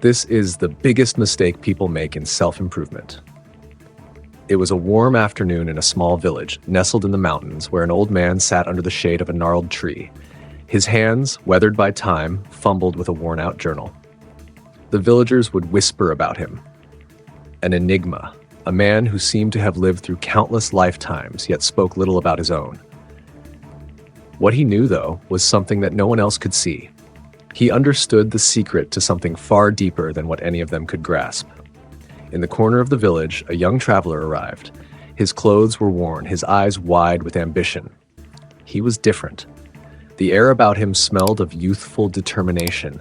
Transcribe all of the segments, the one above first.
This is the biggest mistake people make in self-improvement. It was a warm afternoon in a small village, nestled in the mountains, where an old man sat under the shade of a gnarled tree. His hands, weathered by time, fumbled with a worn-out journal. The villagers would whisper about him. An enigma, a man who seemed to have lived through countless lifetimes, yet spoke little about his own. What he knew, though, was something that no one else could see. He understood the secret to something far deeper than what any of them could grasp. In the corner of the village, a young traveler arrived. His clothes were worn, his eyes wide with ambition. He was different. The air about him smelled of youthful determination,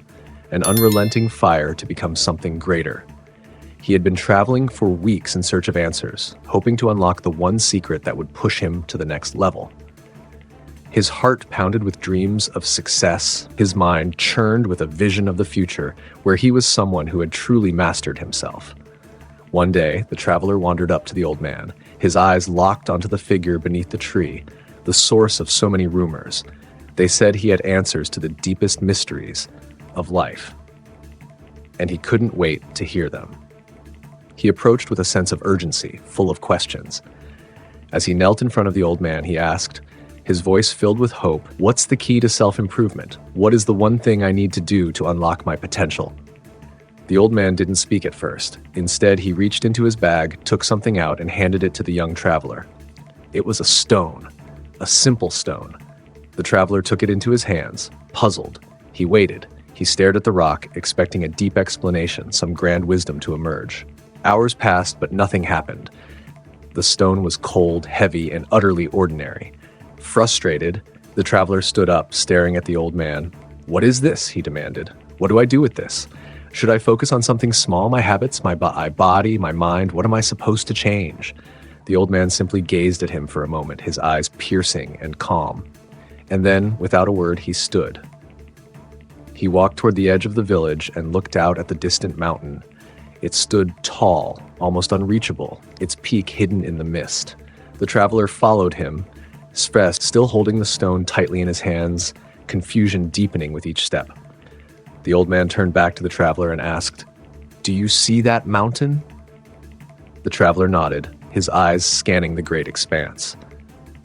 an unrelenting fire to become something greater. He had been traveling for weeks in search of answers, hoping to unlock the one secret that would push him to the next level. His heart pounded with dreams of success, his mind churned with a vision of the future where he was someone who had truly mastered himself. One day, the traveler wandered up to the old man, his eyes locked onto the figure beneath the tree, the source of so many rumors. They said he had answers to the deepest mysteries of life, and he couldn't wait to hear them. He approached with a sense of urgency, full of questions. As he knelt in front of the old man, he asked, his voice filled with hope, "What's the key to self-improvement? What is the one thing I need to do to unlock my potential?" The old man didn't speak at first. Instead, he reached into his bag, took something out, and handed it to the young traveler. It was a stone, a simple stone. The traveler took it into his hands, puzzled. He waited. He stared at the rock, expecting a deep explanation, some grand wisdom to emerge. Hours passed, but nothing happened. The stone was cold, heavy, and utterly ordinary. Frustrated, the traveler stood up, staring at the old man. "What is this?" he demanded. "What do I do with this? Should I focus on something small, my habits, my body, my mind? What am I supposed to change?" The old man simply gazed at him for a moment, his eyes piercing and calm. And then, without a word, he stood. He walked toward the edge of the village and looked out at the distant mountain. It stood tall, almost unreachable, its peak hidden in the mist. The traveler followed him, still holding the stone tightly in his hands, confusion deepening with each step. The old man turned back to the traveler and asked, "Do you see that mountain?" The traveler nodded, his eyes scanning the great expanse.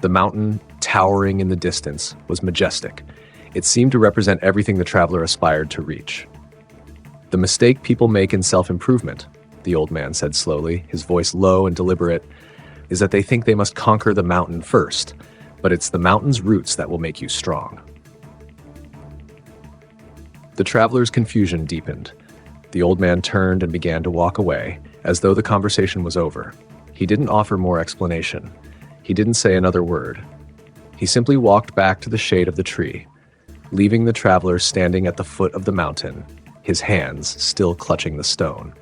The mountain, towering in the distance, was majestic. It seemed to represent everything the traveler aspired to reach. "The mistake people make in self-improvement," the old man said slowly, his voice low and deliberate, "is that they think they must conquer the mountain first, but it's the mountain's roots that will make you strong." The traveler's confusion deepened. The old man turned and began to walk away, as though the conversation was over. He didn't offer more explanation. He didn't say another word. He simply walked back to the shade of the tree, leaving the traveler standing at the foot of the mountain, his hands still clutching the stone.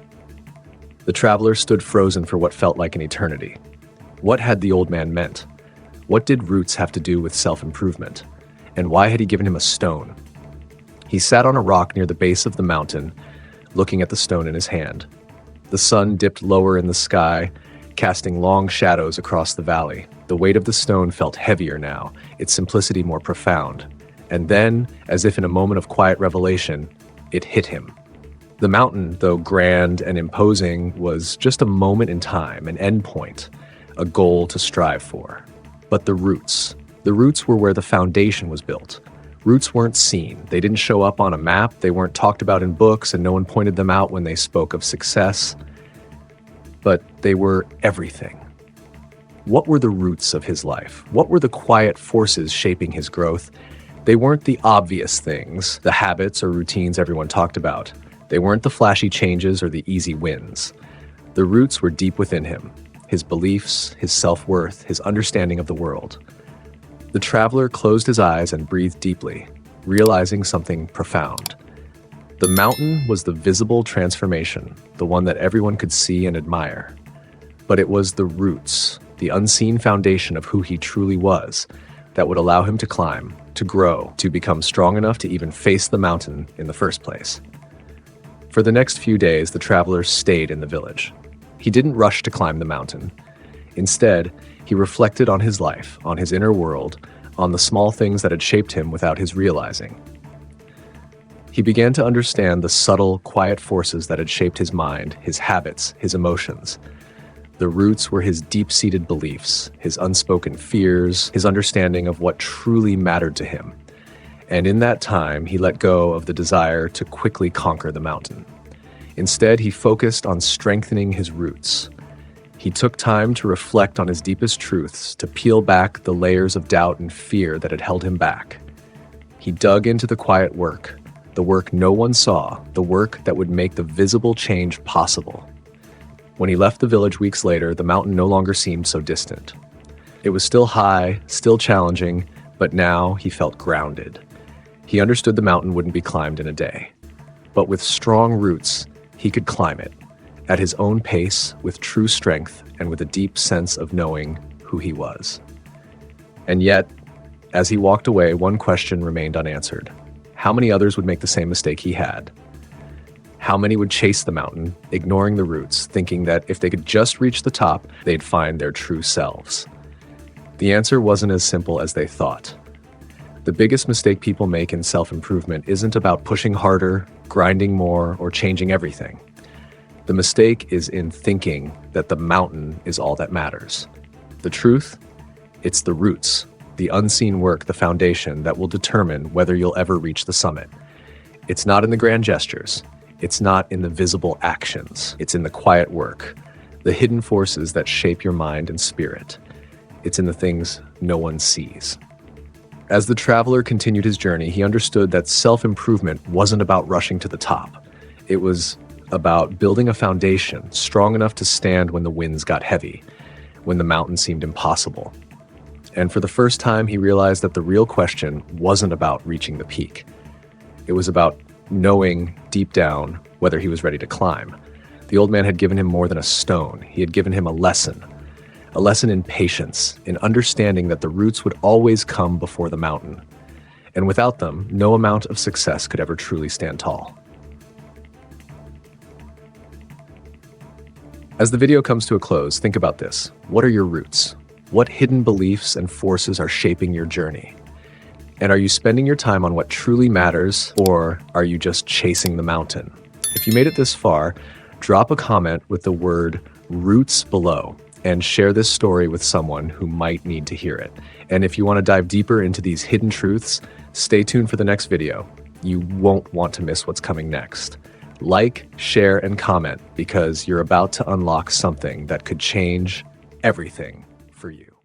The traveler stood frozen for what felt like an eternity. What had the old man meant? What did roots have to do with self-improvement? And why had he given him a stone? He sat on a rock near the base of the mountain, looking at the stone in his hand. The sun dipped lower in the sky, casting long shadows across the valley. The weight of the stone felt heavier now, its simplicity more profound. And then, as if in a moment of quiet revelation, it hit him. The mountain, though grand and imposing, was just a moment in time, an endpoint, a goal to strive for. But the roots were where the foundation was built. Roots weren't seen. They didn't show up on a map. They weren't talked about in books, and no one pointed them out when they spoke of success. But they were everything. What were the roots of his life? What were the quiet forces shaping his growth? They weren't the obvious things, the habits or routines everyone talked about. They weren't the flashy changes or the easy wins. The roots were deep within him, his beliefs, his self-worth, his understanding of the world. The traveler closed his eyes and breathed deeply, realizing something profound. The mountain was the visible transformation, the one that everyone could see and admire. But it was the roots, the unseen foundation of who he truly was, that would allow him to climb, to grow, to become strong enough to even face the mountain in the first place. For the next few days, the traveler stayed in the village. He didn't rush to climb the mountain. Instead, he reflected on his life, on his inner world, on the small things that had shaped him without his realizing. He began to understand the subtle, quiet forces that had shaped his mind, his habits, his emotions. The roots were his deep-seated beliefs, his unspoken fears, his understanding of what truly mattered to him. And in that time, he let go of the desire to quickly conquer the mountain. Instead, he focused on strengthening his roots. He took time to reflect on his deepest truths, to peel back the layers of doubt and fear that had held him back. He dug into the quiet work, the work no one saw, the work that would make the visible change possible. When he left the village weeks later, the mountain no longer seemed so distant. It was still high, still challenging, but now he felt grounded. He understood the mountain wouldn't be climbed in a day. But with strong roots, he could climb it, at his own pace, with true strength, and with a deep sense of knowing who he was. And yet, as he walked away, one question remained unanswered. How many others would make the same mistake he had? How many would chase the mountain, ignoring the roots, thinking that if they could just reach the top, they'd find their true selves? The answer wasn't as simple as they thought. The biggest mistake people make in self-improvement isn't about pushing harder, grinding more, or changing everything. The mistake is in thinking that the mountain is all that matters. The truth? It's the roots, the unseen work, the foundation that will determine whether you'll ever reach the summit. It's not in the grand gestures. It's not in the visible actions. It's in the quiet work, the hidden forces that shape your mind and spirit. It's in the things no one sees. As the traveler continued his journey, he understood that self-improvement wasn't about rushing to the top. It was about building a foundation strong enough to stand when the winds got heavy, when the mountain seemed impossible. And for the first time, he realized that the real question wasn't about reaching the peak. It was about knowing deep down whether he was ready to climb. The old man had given him more than a stone. He had given him a lesson in patience, in understanding that the roots would always come before the mountain. And without them, no amount of success could ever truly stand tall. As the video comes to a close, think about this. What are your roots? What hidden beliefs and forces are shaping your journey? And are you spending your time on what truly matters, or are you just chasing the mountain? If you made it this far, drop a comment with the word roots below and share this story with someone who might need to hear it. And if you want to dive deeper into these hidden truths, stay tuned for the next video. You won't want to miss what's coming next. Like, share, and comment because you're about to unlock something that could change everything for you.